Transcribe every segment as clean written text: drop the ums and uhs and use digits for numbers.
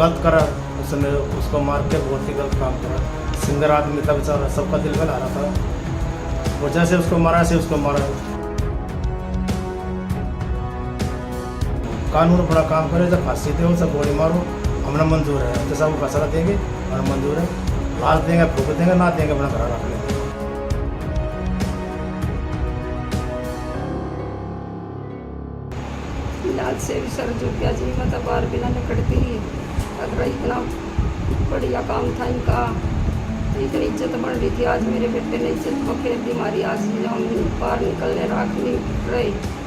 गलत करा उसने, उसको मार के बहुत ही गलत काम करा। सिंगर आदमी था बेचारा, सबका दिल गला रहा था। वो जैसे उसको मारा ऐसे उसको मारा। कानून अपना काम करे, जब फांसी दे सब गोली मारो, हमें मंजूर है। जैसा वो फैसला देंगे हमें मंजूर है। लाश देंगे, फूक देंगे, ना देंगे अपना घर रख लेंगे। इलाज से भी सर जो गया जी, मतलब बार बिना निकलती ही अगर इतना बढ़िया काम था इनका, इतनी इज्जत बन रही थी। आज मेरे बेटे ने इज्जत को फेर दी मारी। आज हम बाहर निकलने राख नहीं रहे।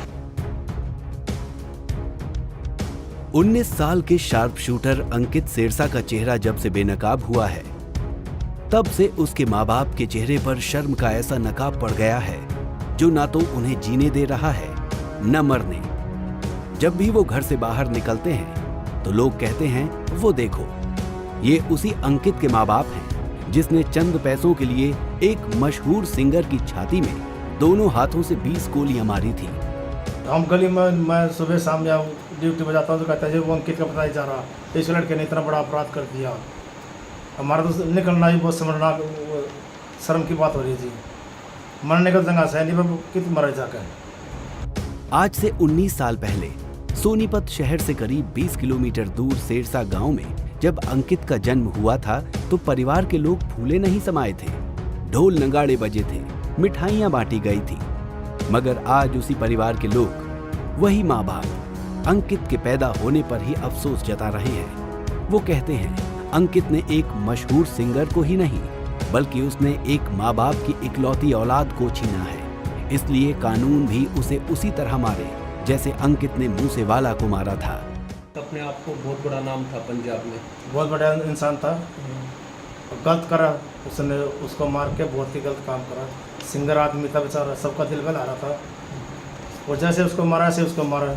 19 साल के शार्प शूटर अंकित सिरसा का चेहरा जब से बेनकाब हुआ है, तब से उसके माँ बाप के चेहरे पर शर्म का ऐसा नकाब पड़ गया है जो ना तो उन्हें जीने दे रहा है न मरने। जब भी वो घर से बाहर निकलते हैं तो लोग कहते हैं वो देखो, ये उसी अंकित के माँ बाप हैं जिसने चंद पैसों के लिए एक मशहूर सिंगर की छाती में दोनों हाथों से 20 गोलियां मारी थी। हम गली में मैं सुबह शाम या ड्यूटी पर जाता हूँ तो कहता है वो अंकित का पता नहीं जा रहा, इस लड़के ने इतना बड़ा अपराध कर दिया। हमारा तो निकलना ही बहुत समझना शर्म की बात हो रही थी। मरने का जंगा से नहीं, कित मरे जाकर। आज से 19 साल पहले सोनीपत शहर से करीब 20 किलोमीटर दूर सिरसा गांव में जब अंकित का जन्म हुआ था तो परिवार के लोग फूले नहीं समाये थे। ढोल नगाड़े बजे थे, मिठाइयां बांटी गई थी। मगर आज उसी परिवार के लोग, वही माँ बाप अंकित के पैदा होने पर ही अफसोस जता रहे हैं। वो कहते हैं अंकित ने एक मशहूर सिंगर को ही नहीं बल्कि उसने एक माँ बाप की इकलौती औलाद को छीना है। इसलिए कानून भी उसे उसी तरह मारे जैसे अंकित ने मूसेवाला को मारा था। अपने आप को बहुत बड़ा नाम था पंजाब में, बहुत बड़ा इंसान था। गलत करा उसने, उसको मार के बहुत ही गलत काम करा। सिंगर आदमी था बेचारा, सबका दिल गला रहा था। वो जैसे उसको मारा ऐसे उसको मारा।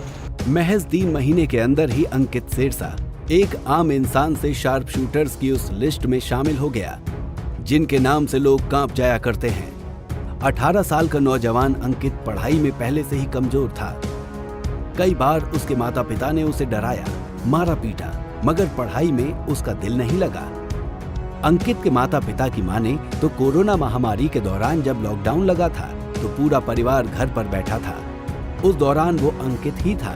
महज 3 महीने के अंदर ही अंकित सिरसा एक आम इंसान से शार्प शूटर्स की उस लिस्ट में शामिल हो गया जिनके नाम से लोग कांप जाया करते हैं। 18 साल का नौजवान अंकित पढ़ाई में पहले से ही कमजोर था। कई बार उसके माता पिता ने उसे डराया, मारा पीटा, मगर पढ़ाई में उसका दिल नहीं लगा। अंकित के माता पिता की माने तो कोरोना महामारी के दौरान जब लॉकडाउन लगा था तो पूरा परिवार घर पर बैठा था। उस दौरान वो अंकित ही था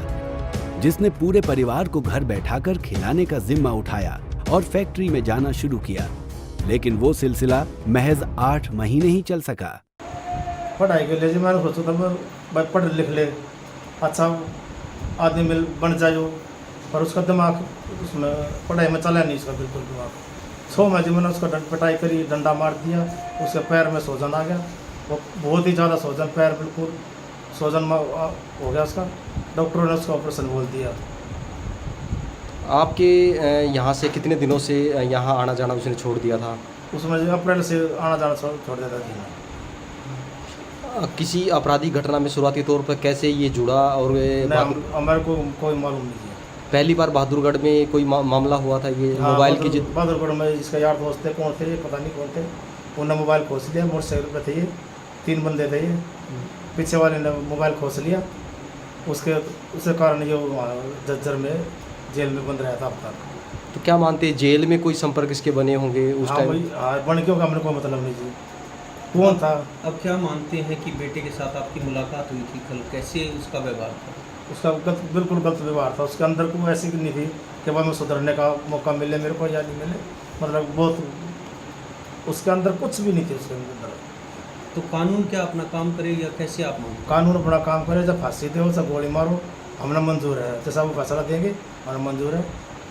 जिसने पूरे परिवार को घर बैठाकर खिलाने का जिम्मा उठाया और फैक्ट्री में जाना शुरू किया। लेकिन वो सिलसिला महज 8 महीने ही चल सका। पढ़ाई के लिए मैंने सोचा था मैं पढ़ लिख ले, अच्छा आदमी मिल बन जाए, पर उसका दिमाग उसमें पढ़ाई में चला नहीं, उसका बिल्कुल दिमाग। 6 महीने मैंने उसका पिटाई करी, डंडा मार दिया, उसके पैर में सूजन आ गया। वो बहुत ही ज़्यादा सूजन, पैर बिल्कुल सूजन हो गया उसका। डॉक्टरों ने उसका ऑपरेशन बोल दिया। आपके यहाँ से कितने दिनों से यहाँ आना जाना उसने छोड़ दिया था? उसमें अप्रैल से आना जाना छोड़ देता था। किसी आपराधिक घटना में शुरुआती तौर पर कैसे ये जुड़ा? और हमारे को कोई मालूम नहीं है। पहली बार बहादुरगढ़ में कोई मामला हुआ था ये? हाँ, मोबाइल की बहादुरगढ़ में इसका यार दोस्त थे, कौन थे ये पता नहीं कौन थे। उन्होंने मोबाइल खोस लिया, मोटरसाइकिल पे थे ये, 3 बंदे थे ये। पीछे वाले ने मोबाइल खोस लिया, उसके कारण ये जज्जर में जेल में बंद रहा था अब तक। तो क्या मानते हैं जेल में कोई संपर्क इसके बने होंगे उस टाइम? बन क्यों, हमने कोई मतलब नहीं जी कौन था। अब क्या मानते हैं कि बेटे के साथ आपकी मुलाकात हुई थी कल, कैसे उसका व्यवहार था? उसका बिल्कुल गलत व्यवहार था। उसके अंदर कोई ऐसी नहीं थी कि वह मैं सुधरने का मौका मिले मेरे को या नहीं मिले, मतलब बहुत उसके अंदर कुछ भी नहीं थी उसके अंदर। तो कानून क्या अपना काम करे या कैसे आप मानते? कानून अपना काम करे, जब फांसी दे सब गोली मारो, हमें मंजूर है। जैसा वो फैसला देंगे हमें मंजूर है।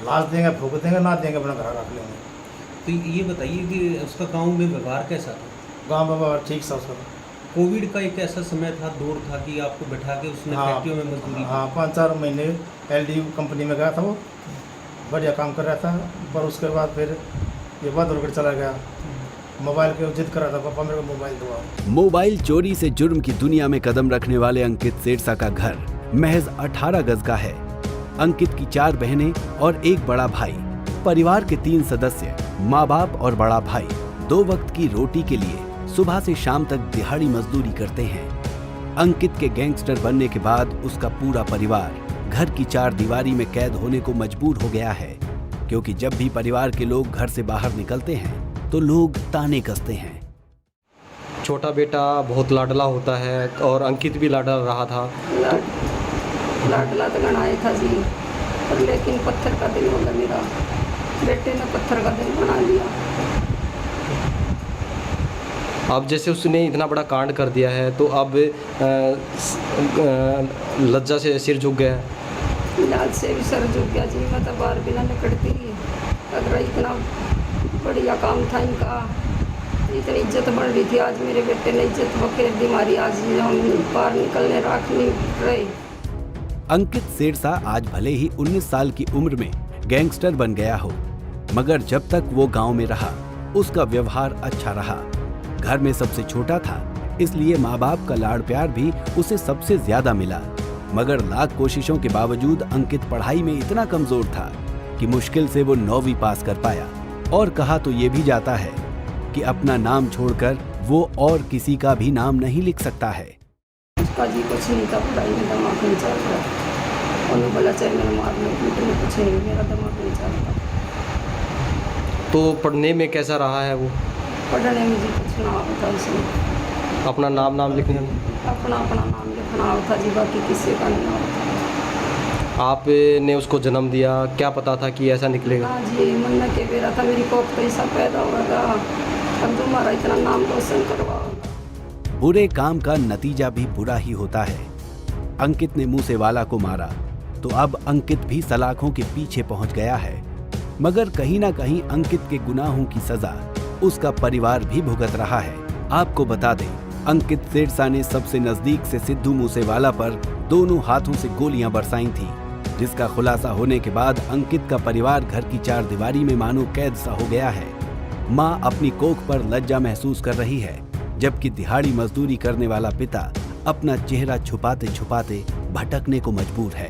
लाश देंगे, फूक देंगे, ना देंगे अपना घर रख लेंगे। तो ये बताइए कि उसका गाँव में व्यवहार कैसा था? गाँव में व्यवहार ठीक था उसका। कोविड का एक ऐसा समय था, दौर था कि आपको बैठा के उसने फैक्ट्रियों में मजदूरी। हाँ, 5-4 महीने LD कंपनी में गया था, वो बढ़िया काम कर रहा था। पर उसके बाद फिर ये बहादुरगढ़ चला गया, मोबाइल के जिद कर रहा था, पापा मेरे को मोबाइल दो। मोबाइल चोरी से जुर्म की दुनिया में कदम रखने वाले अंकित सिरसा का घर महज 18 गज का है। अंकित की 4 बहनें और 1 बड़ा भाई। परिवार के 3 सदस्य, माँ बाप और बड़ा भाई 2 वक्त की रोटी के लिए सुबह से शाम तक दिहाड़ी मजदूरी करते हैं। अंकित के गैंगस्टर बनने के बाद उसका पूरा परिवार घर की 4 दीवारी में कैद होने को मजबूर हो गया है, क्योंकि जब भी परिवार के लोग घर से बाहर निकलते हैं तो लोग ताने कसते हैं। छोटा बेटा बहुत लाडला होता है और अंकित भी लाडला रहा था। लाडला तो गणाया था जी, पर लेकिन पत्थर का दिल होगा मेरा, बेटे ने पत्थर का दिल बना लिया। अब जैसे उसने इतना बड़ा कांड कर दिया है तो अब लज्जा से सिर झुक गया है। लाज से भी सर झुक गया जी, मैं तो बाहर बिना निकलती ही। अगर इतना बढ़िया काम था इनका, इतनी इज्जत बन रही थी, आज मेरे बेटे ने इज्जत बखेर दी हमारी। आज हम बाहर निकलने राख नहीं रहे। अंकित सेरसा आज भले ही 19 साल की उम्र में गैंगस्टर बन गया हो, मगर जब तक वो गांव में रहा उसका व्यवहार अच्छा रहा। घर में सबसे छोटा था, इसलिए माँ बाप का लाड़ प्यार भी उसे सबसे ज्यादा मिला। मगर लाख कोशिशों के बावजूद अंकित पढ़ाई में इतना कमजोर था कि मुश्किल से वो 9वीं पास कर पाया। और कहा तो ये भी जाता है कि अपना नाम छोड़कर वो और किसी का भी नाम नहीं लिख सकता है। उसका जी कुछ नहीं था, पढ़ाई में दिमाग नहीं चल रहा। उन्होंने बोला चाहे मेरा मारने पीटने कुछ नहीं, मेरा दिमाग नहीं चलता। तो पढ़ने में कैसा रहा है वो? पढ़ने में जी कुछ ना होता उसमें, अपना नाम लिखने में अपना नाम लिखना होता जी, बाकी किसी का नहीं होता। आपने उसको जन्म दिया, क्या पता था कि ऐसा निकलेगा? हाँ जी, मन के बेरा था मेरी कोख तो ऐसा पैदा होगा, अब तुम्हारा इतना नाम रोशन करवाओगा। बुरे काम का नतीजा भी बुरा ही होता है। अंकित ने मूसेवाला को मारा तो अब अंकित भी सलाखों के पीछे पहुंच गया है। मगर कहीं ना कहीं अंकित के गुनाहों की सजा उसका परिवार भी भुगत रहा है। आपको बता दें, अंकित सेरसा ने सबसे नजदीक से सिद्धू मूसेवाला पर दोनों हाथों से गोलियां बरसाई थी, जिसका खुलासा होने के बाद अंकित का परिवार घर की चारदीवारी में मानो कैद सा हो गया है। मां अपनी कोख पर लज्जा महसूस कर रही है, जबकि दिहाड़ी मजदूरी करने वाला पिता अपना चेहरा छुपाते छुपाते भटकने को मजबूर है।